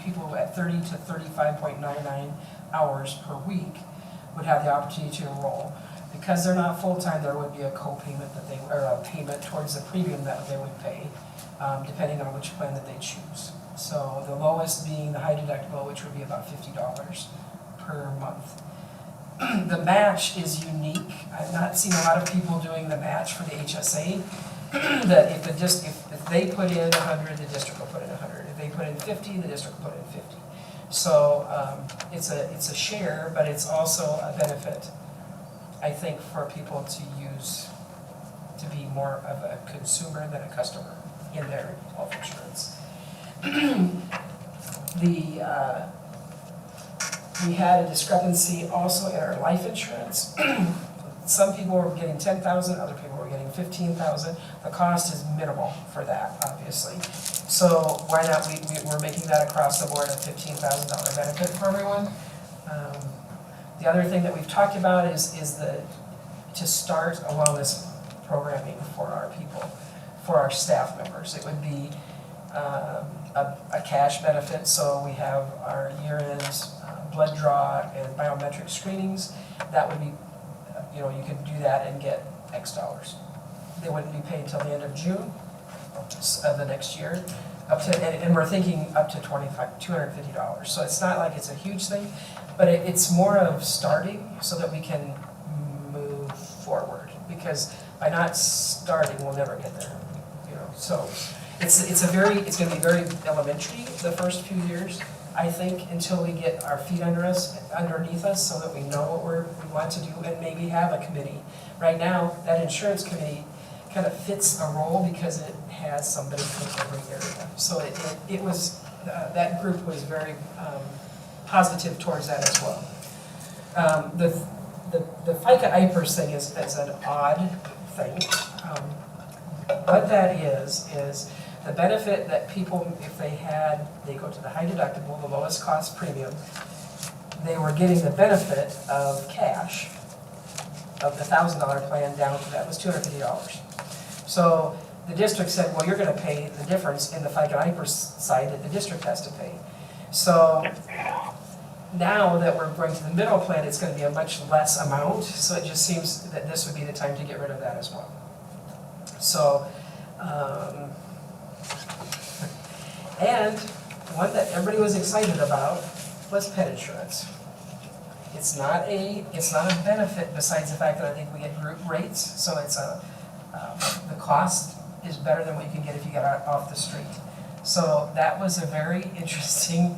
people at 30 to 35.99 hours per week would have the opportunity to enroll. Because they're not full-time, there would be a co-payment or a payment towards the premium that they would pay, depending on which plan that they choose. So the lowest being the high deductible, which would be about $50 per month. The match is unique. I've not seen a lot of people doing the match for the HSA. That if they put in 100, the district will put in 100. If they put in 50, the district will put in 50. So it's a share, but it's also a benefit, I think, for people to use to be more of a consumer than a customer in their health insurance. We had a discrepancy also in our life insurance. Some people were getting $10,000, other people were getting $15,000. The cost is minimal for that, obviously. So why not, we're making that across the board a $15,000 benefit for everyone. The other thing that we've talked about is to start a wellness programming for our people, for our staff members. It would be a cash benefit, so we have our year-end blood draw and biometric screenings. That would be, you could do that and get X dollars. They wouldn't be paid until the end of June of the next year. up to, and we're thinking up to $250. So it's not like it's a huge thing, but it's more of starting so that we can move forward. Because by not starting, we'll never get there, you know. So it's gonna be very elementary the first few years, I think, until we get our feet underneath us, so that we know what we want to do and maybe have a committee. Right now, that insurance committee kind of fits a role because it has somebody from every area. So it was, that group was very positive towards that as well. The FICA IPERS thing is an odd thing. What that is the benefit that people, if they go to the high deductible, the lowest cost premium, they were getting the benefit of cash, of the $1,000 plan down to that was $250. So the district said, well, you're gonna pay the difference in the FICA IPERS side that the district has to pay. So now that we're going to the middle plan, it's gonna be a much less amount, so it just seems that this would be the time to get rid of that as well. So, and one that everybody was excited about was pet insurance. It's not a benefit besides the fact that I think we get group rates, so it's the cost is better than what you can get if you get out off the street. So that was a very interesting,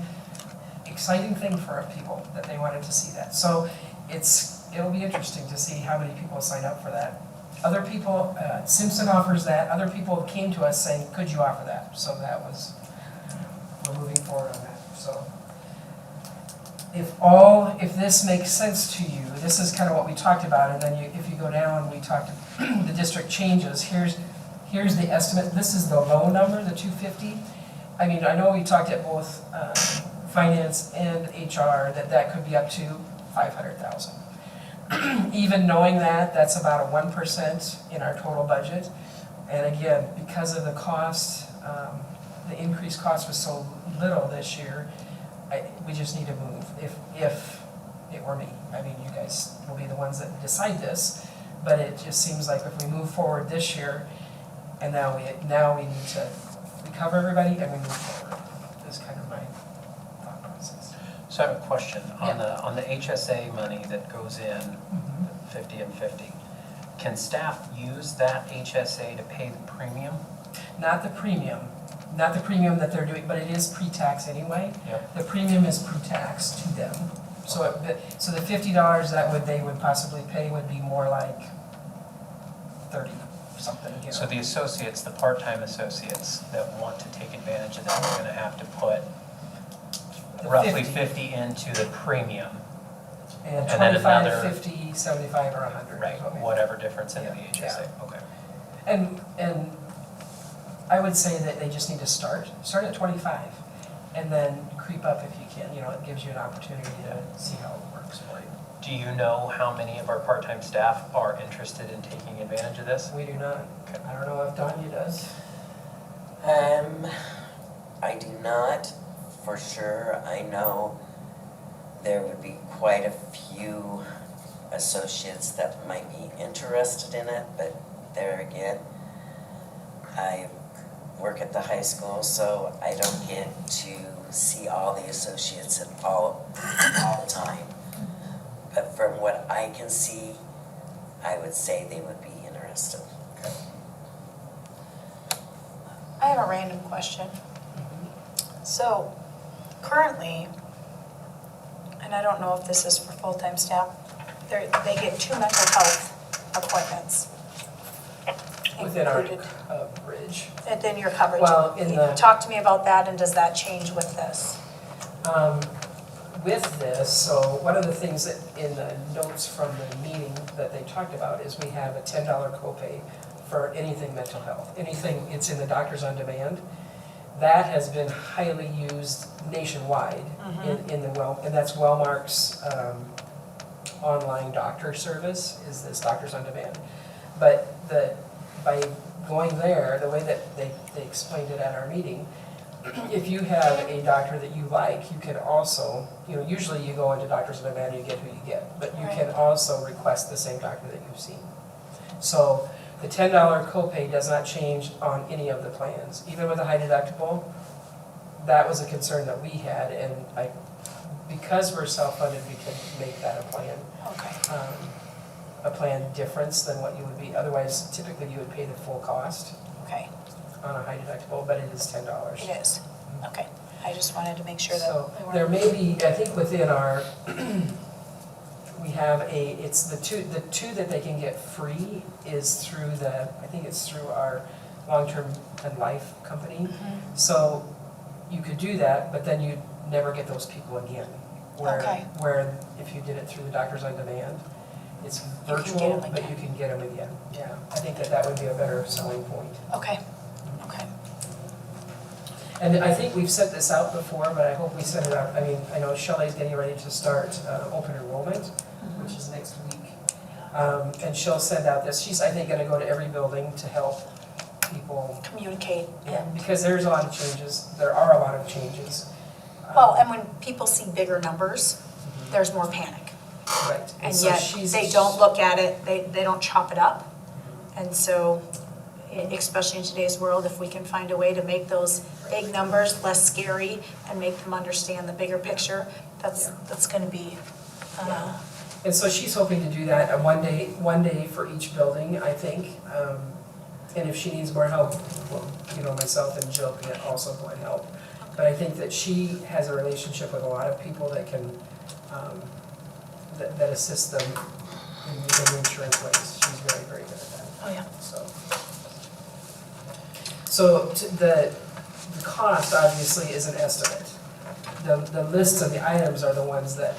exciting thing for people that they wanted to see that. So it'll be interesting to see how many people sign up for that. Other people, Simpson offers that. Other people came to us saying, could you offer that? So we're moving forward on that. So if this makes sense to you, this is kind of what we talked about, and then if you go down, we talked, the district changes, here's the estimate, this is the low number, the 250. I mean, I know we talked at both finance and HR that could be up to 500,000. Even knowing that, that's about a 1% in our total budget. And again, because of the cost, the increased cost was so little this year, we just need to move, if it were me. I mean, you guys will be the ones that decide this, but it just seems like if we move forward this year, and now we need to recover everybody and we move forward. That's kind of my thought process. So I have a question. On the HSA money that goes in, 50 and 50, can staff use that HSA to pay the premium? Not the premium that they're doing, but it is pre-tax anyway. Yep. The premium is pre-tax to them. So so the $50 that they would possibly pay would be more like 30 something. You know? So the associates, the part-time associates that want to take advantage of that are going to have to put roughly 50 into the premium. And then 25, another 50, 75, or 100. Right, whatever difference in the HSA. Yeah. Okay. And I would say that they just need to start at 25, and then creep up if you can. You know, it gives you an opportunity to see how it works for you. Do you know how many of our part-time staff are interested in taking advantage of this? We do not. Okay. I don't know if Danya does. I do not, for sure. I know there would be quite a few associates that might be interested in it, but there again, I work at the high school, so I don't get to see all the associates at all the time. But from what I can see, I would say they would be interested. I have a random question. So currently, and I don't know if this is for full-time staff, they get 2 mental health appointments. Within our included. Bridge. And then your coverage. Well, Talk to me about that, and does that change with this? With this, so one of the things that in the notes from the meeting that they talked about is we have a $10 copay for anything mental health. Anything, it's in the Doctors on Demand. That has been highly used nationwide in the and that's Wellmark's online doctor service, is this Doctors on Demand. But by going there, the way that they explained it at our meeting, if you have a doctor that you like, you can also, usually you go into Doctors on Demand and you get who you get, but you can also request the same doctor that you've seen. So the $10 copay does not change on any of the plans, even with a high deductible that was a concern that we had, and because we're self-funded, we can make that a plan. Okay. A plan difference than what you would be, otherwise typically you would pay the full cost Okay, on a high deductible, but it is $10. it is. Okay, I just wanted to make sure that So we weren't. there may be, I think within our, we have it's the two that they can get free is through I think it's through our long-term and life company. So you could do that, but then you'd never get those people again. Okay. Where if you did it through the Doctors on Demand, it's You can get virtual, them but again. you can get them again. Yeah, I think that would be a better selling point. Okay, okay. And I think we've sent this out before, but I hope we send it out, I mean, I know Shelley's getting ready to start open enrollment, which is next week. And she'll send out this, she's, I think, gonna go to every building to help people. Communicate. Yeah, because there's a lot of changes, there are a lot of changes. Well, and when people see bigger numbers, there's more panic. Right. And so yet, she's- they don't look at it, they don't chop it up. And so, especially in today's world, if we can find a way to make those big numbers less scary and make them understand the bigger picture, that's gonna be, And so she's hoping to do that one day for each building, I think. And if she needs more help, well, you know, myself and Jill can also go and help. But I think that she has a relationship with a lot of people that can, that assist them in insurance ways. She's very, very good at that. oh yeah. So the cost obviously is an estimate. The lists of the items are the ones that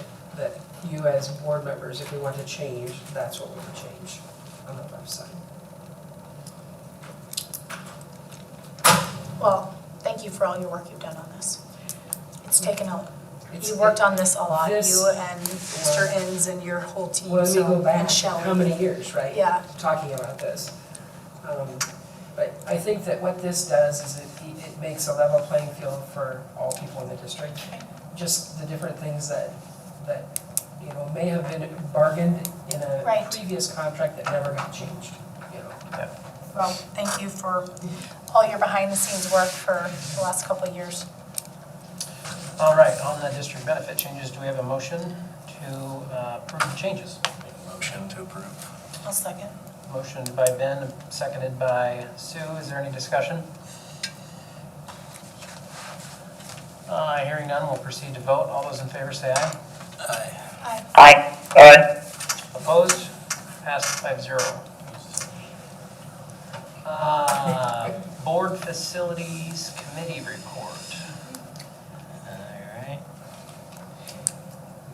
you as board members, if we want to change, that's what we would change on the website. Well, thank you for all your work you've done on this. It's taken It's- you worked on this a lot, this- you and Mr. Inns and your whole team, Well, let me go so, back, and Shelley. how many years, right? Yeah. Talking about this. But I think that what this does is it makes a level playing field for all people in the district. Just the different things that, you know, may have been bargained in a Right. previous contract that never got changed, you know. Well, thank you for all your behind-the-scenes work for the last couple of years. All right, on the district benefit changes, do we have a motion to approve the changes? Motion to approve. I'll second. Motion by Ben, seconded by Sue. Is there any discussion? Hearing none, we'll proceed to vote. All those in favor say aye. Aye. Aye. Aye. Opposed? Passed 5-0. Board Facilities Committee report. All right.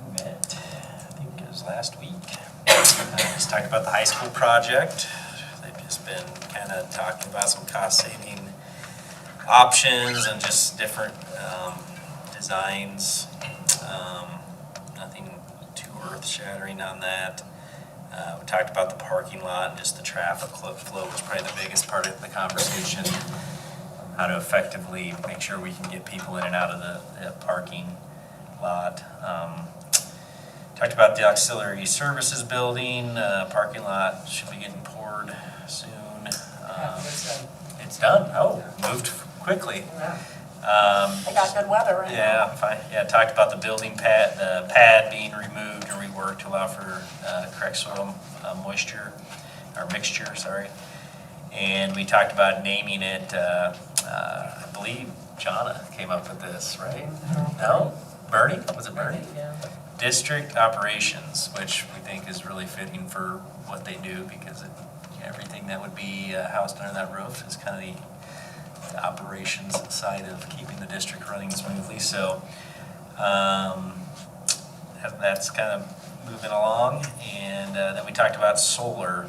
We met, I think it was last week. Just talked about the high school project. They've just been kind of talking about some cost-saving options and just different designs. Nothing too earth-shattering on that. We talked about the parking lot and just the traffic flow was probably the biggest part of the conversation. How to effectively make sure we can get people in and out of the parking lot. Talked about the auxiliary services building, parking lot should be getting poured soon. It's done, moved quickly. They got good weather right now. Yeah, fine. Yeah, talked about the building pad, the pad being removed and reworked to allow for correct soil moisture, or mixture, sorry. And we talked about naming it, I believe Jonna came up with this, right? No? Bernie? Was it Bernie? Yeah. District operations, which we think is really fitting for what they do because everything that would be housed under that roof is kind of the operations side of keeping the district running smoothly. So that's kind of moving along. And then we talked about solar.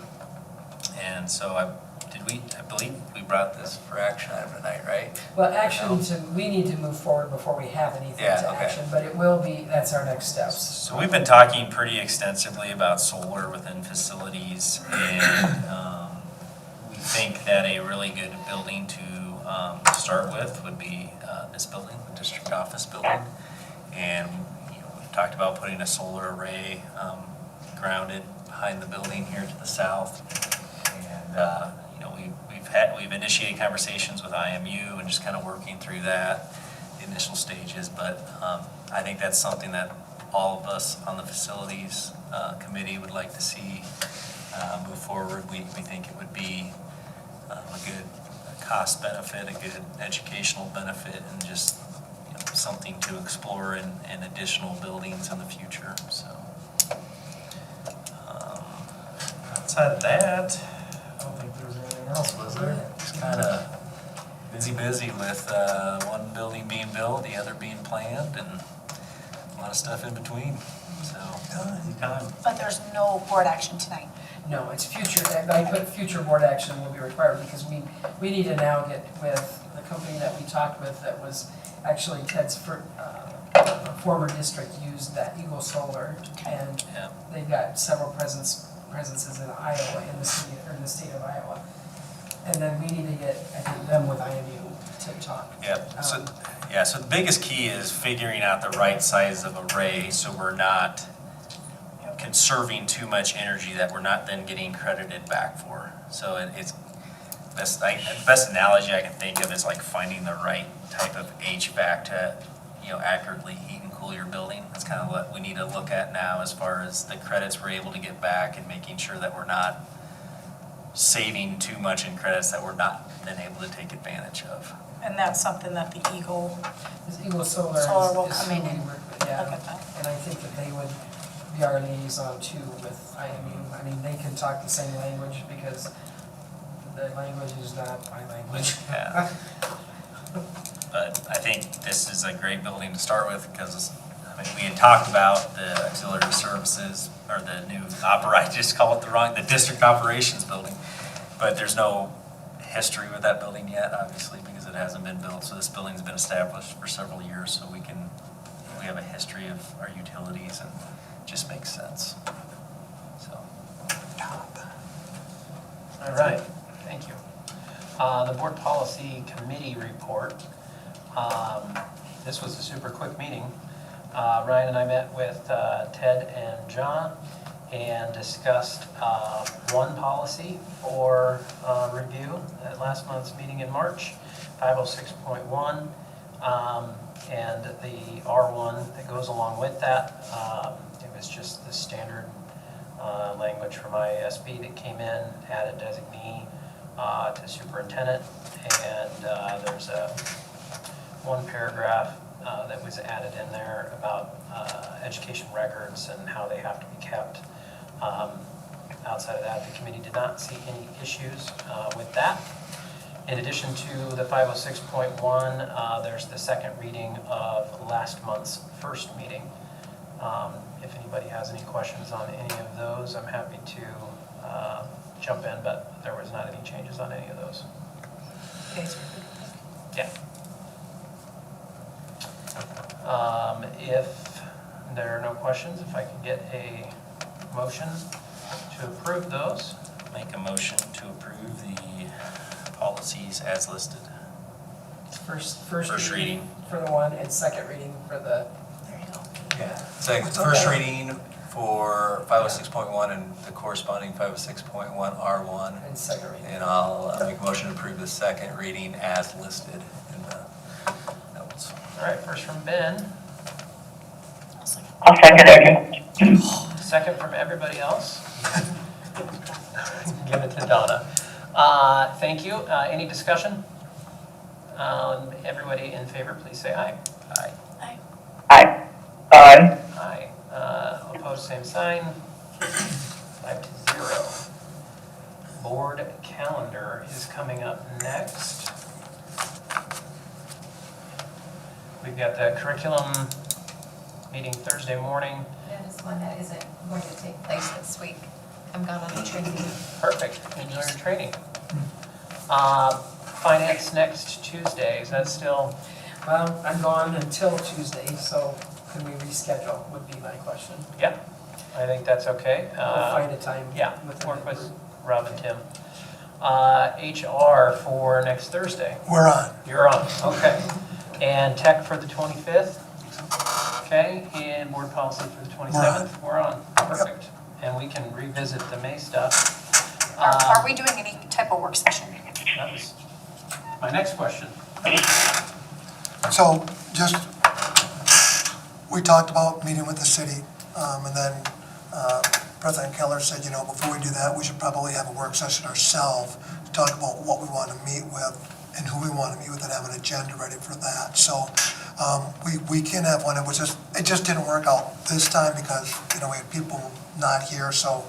And so I believe we brought this for action item tonight, right? Well, action we need to move forward before we have anything to action, but it will be, that's our next steps. So we've been talking pretty extensively about solar within facilities, and we think that a really good building to start with would be this building, the district office building. And we've talked about putting a solar array grounded behind the building here to the south. And we've initiated conversations with IMU and just kind of working through that. initial stages, but I think that's something that all of us on the facilities committee would like to see move forward. We think it would be a good cost benefit, a good educational benefit, and just something to explore in additional buildings in the future. So outside of that, I don't think there was anything else, was there? Just kind of busy with one building being built, the other being planned, and a lot of stuff in between. So busy time. But there's no board action tonight. No, it's future, I put future board action will be required because we need to now get with the company that we talked with that was actually Ted's former district used that Eagle Solar, and they've got several presences in Iowa, in the city, or in the state of Iowa. And then we need to get, I think, them with IMU to talk. Yep. So the biggest key is figuring out the right size of array so we're not conserving too much energy that we're not then getting credited back for. So it's the best analogy I can think of is like finding the right type of HVAC to accurately heat and cool your building. That's kind of what we need to look at now as far as the credits we're able to get back and making sure that we're not saving too much in credits that we're not then able to take advantage of. And that's something that the Eagle Solar will is come who in we and work with, yeah. look at that. And I think that they would be our liaison too with IMU. I mean, they can talk the same language because the language is not my language. Yeah. But I think this is a great building to start with because we had talked about the auxiliary services or the new I just call it the district operations building. But there's no history with that building yet, obviously, because it hasn't been built. So this building's been established for several years, so we have a history of our utilities, and it just makes sense. So. All right, thank you. The board policy committee report. This was a super quick meeting. Ryan and I met with Ted and John and discussed one policy for review at last month's meeting in March, 506.1, and the R1 that goes along with that. It was just the standard language from IASB that came in, added designee to superintendent, and there's one paragraph that was added in there about education records and how they have to be kept. Outside of that, the committee did not see any issues with that. In addition to the 506.1, there's the second reading of last month's first meeting. If anybody has any questions on any of those, I'm happy to jump in, but there was not any changes on any of those. Yeah. If there are no questions, if I could get a motion to approve those. Make a motion to approve the policies as listed. First reading for the one and second reading for the. There you go. Yeah. First reading for 506.1 and the corresponding 506.1 R1. And second reading. And I'll make a motion to approve the second reading as listed in the notes. All right, first from Ben. I'll second it. Second from everybody else. Give it to Donna. Thank you. Any discussion? Everybody in favor, please say aye. Aye. Aye. Aye. Aye. Opposed, same sign. 5-0. Board calendar is coming up next. We've got the curriculum meeting Thursday morning. That is one that isn't going to take place this week. I'm gone on a training. Perfect. Enjoy your training. Finance next Tuesday. Is that still? Well, I'm gone until Tuesday, so can we reschedule would be my question. Yeah, I think that's okay. We'll find a time. Yeah, work with Rob and Tim. HR for next Thursday. We're on. You're on, okay. And tech for the 25th. Okay, and board policy for the 27th. We're on. Perfect. And we can revisit the May stuff. Are we doing any type of work session? That was my next question. So just, we talked about meeting with the city, and then President Keller said, before we do that, we should probably have a work session ourselves to talk about what we want to meet with and who we want to meet with and have an agenda ready for that. So we can have one. It just didn't work out this time because, we had people not here. So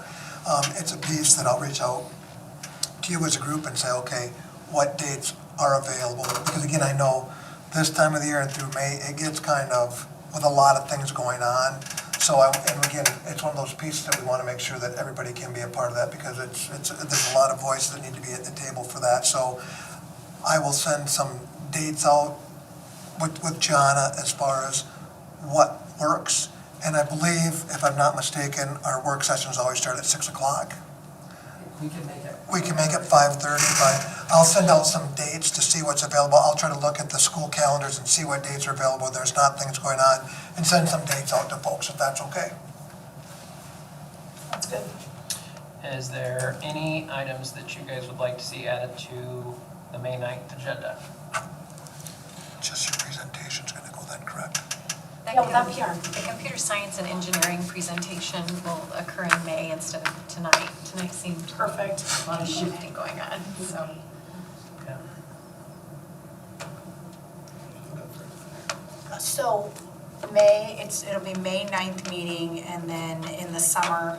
it's a piece that I'll reach out to you as a group and say, okay, what dates are available? Because again, I know this time of the year and through May, it gets kind of with a lot of things going on. So, and again, it's one of those pieces that we want to make sure that everybody can be a part of that because there's a lot of voices that need to be at the table for that. So I will send some dates out with Jana as far as what works. And I believe, if I'm not mistaken, our work sessions always start at 6 o'clock. We can make it. We can make it 5:30, but I'll send out some dates to see what's available. I'll try to look at the school calendars and see what dates are available. There's not things going on, and send some dates out to folks if that's okay. That's good. Is there any items that you guys would like to see added to the May 9th agenda? Just your presentation's gonna go then, correct? The computer science and engineering presentation will occur in May instead of tonight. Tonight seemed perfect, a lot of shifting going on, so. So it'll be May 9th meeting, and then in the summer,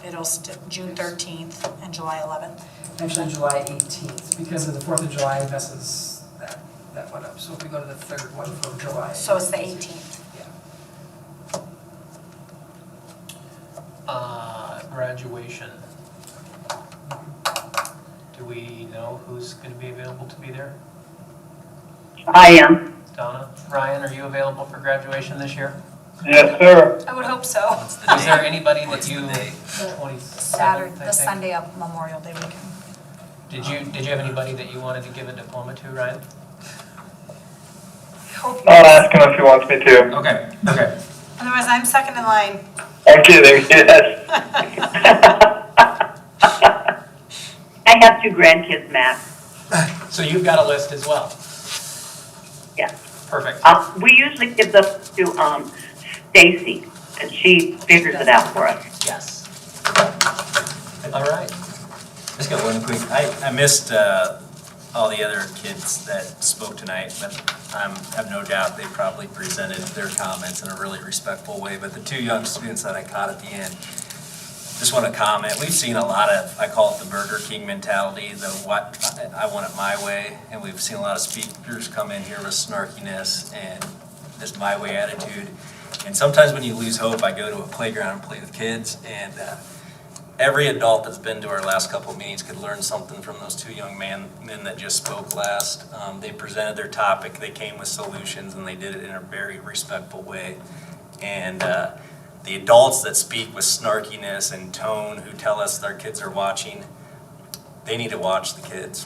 it'll June 13th and July 11th. Actually, July 18th, because of the 4th of July messes that one up. So if we go to the third one from July. So it's the 18th. Graduation. Do we know who's going to be available to be there? I am. Donna? Ryan, are you available for graduation this year? Yes, sir. I would hope so. Is there anybody that you, Saturday, the Sunday of Memorial Day weekend. Did you have anybody that you wanted to give a diploma to, Ryan? Hope I'll ask him if he wants me to. Okay. Otherwise, I'm second in line. I'm kidding, yes. I have 2 grandkids, Matt. So you've got a list as well? Yeah. Perfect. We usually give those to Stacy, and she figures it out for us. Yes. All right. Just got one quick, I missed all the other kids that spoke tonight, but I have no doubt they probably presented their comments in a really respectful way. But the 2 young students that I caught at the end, just want to comment. We've seen a lot of, I call it the Burger King mentality, the what I want it my way. And we've seen a lot of speakers come in here with snarkiness and this my way attitude. And sometimes when you lose hope, I go to a playground and play with kids, and every adult that's been to our last couple of meetings could learn something from those 2 young men that just spoke last. They presented their topic, they came with solutions, and they did it in a very respectful way. And the adults that speak with snarkiness and tone, who tell us their kids are watching, they need to watch the kids.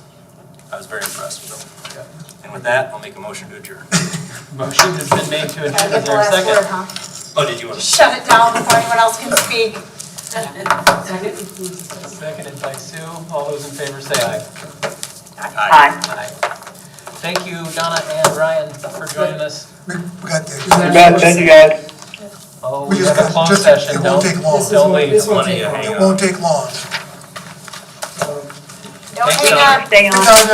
I was very impressed with them. And with that, I'll make a motion to adjourn. Motion has been made to adjourn. Get Is the there a last second? word, huh? Oh, did you want to? Shut it down before anyone else can speak. Seconded by Sue. All those in favor say aye. Aye. Thank you, Donna and Ryan, for joining us. We got the. You bet, thank you guys. Oh, We we just have a got, closed session. it won't take long. Don't leave. This won't take long. It won't take long. Don't Thanks, hang Donna. up. Stay on. Good job,